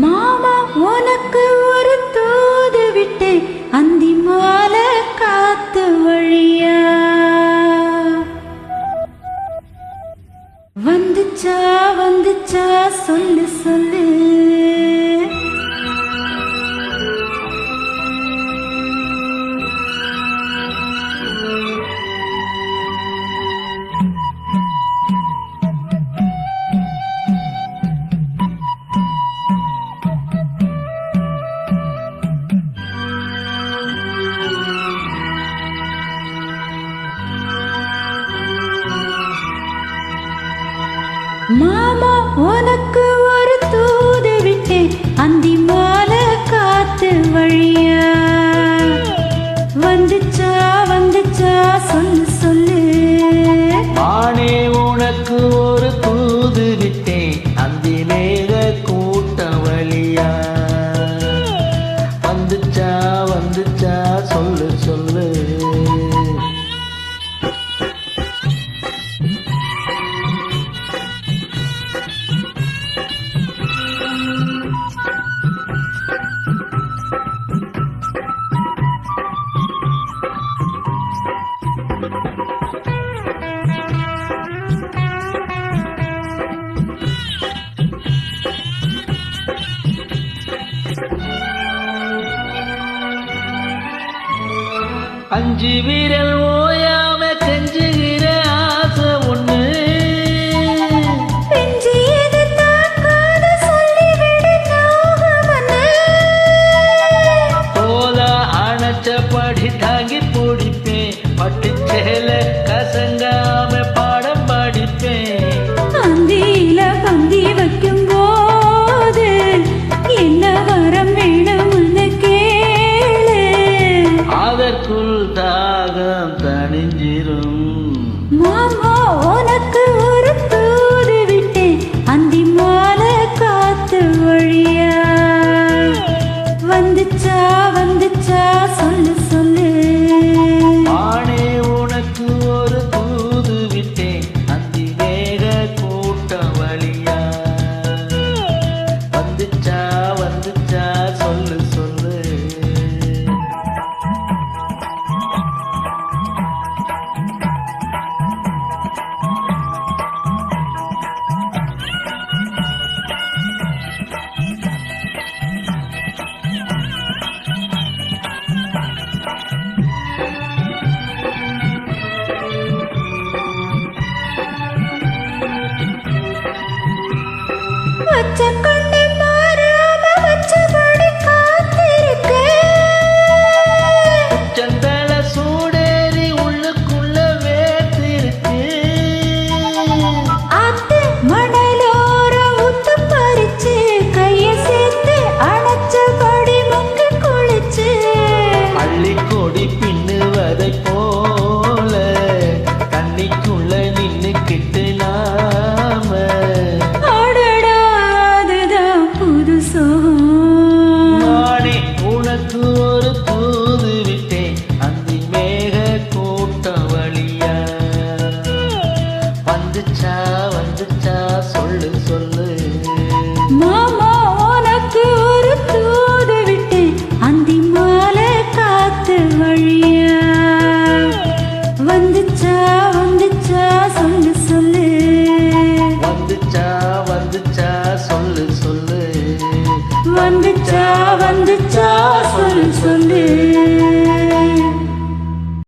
மாமா உனக்கு ஒரு தூது விட்டு அந்தி மாலை காத்து வழியா வந்துச்சா வந்துச்சா சொல்லு சொல்லு. மாமா உனக்கு ஒரு தூது விட்டேன் அந்தி மாலை காத்து வழியா வந்துச்சா வந்துச்சா சொல்லு சொல்லு. மானே உனக்கு ஒரு தூது விட்டேன் அந்தி மேக கூட்டம் வழியா வந்துச்சா வந்துச்சா சொல்லு சொல்லு. அஞ்சு வீரல் ஓயாம கெஞ்சுகிற ஆசை ஒண்ணு போதா அணைச்சபடி தாங்கி பிடிப்பேன் பட்டு சேல கசங்காம பாடம் படிப்பேன். அந்தியில பந்தி வைக்கும் போது என்ன வரம் வேணும்னு கேளு அதற்குள் தாகம் தணிஞ்சிரும். மாமா உனக்கு ஒரு தூது விட்டேன் அந்தி மாலை காத்து வழியா வந்துச்சா வந்துச்சா சொல்லு சொல்லு. ஆனே உனக்கு ஒரு தூது விட்டேன் அந்தி மேக கூட்டம் வழியா வந்துச்சா வந்துச்சா சொல்லு சொல்லு. வச்ச கண்ணு மாறாம வச்சபடி காத்திருக்க சந்தல சூடேறி உள்ளுக்குள்ள வேத்திருக்கு. ஆத்து மணலோர உத்து பறிச்சு கைய சேர்த்து அணைச்சபடி முங்க குளிச்சு அள்ளி கொடி பின்னுவதை போல தண்ணிக்குள்ள நின்னுக்கிட்டு நாம அடடா அதுதான் புதுசோ. மானே உனக்கு ஒரு தூது விட்டேன் அந்தி மேக கூட்டம் வழியா வந்துச்சா வந்துச்சா சொல்லு சொல்லு. மாமா உனக்கு ஒரு தூது விட்டேன் அந்தி மாலை காத்து வழியா வந்துச்சா வந்துச்சா சொல்லு சொல்லு. வந்துச்சா வந்துச்சா சொல்லு சொல்லு. வந்துச்சா வந்துச்சா சொல்லு சொல்லு.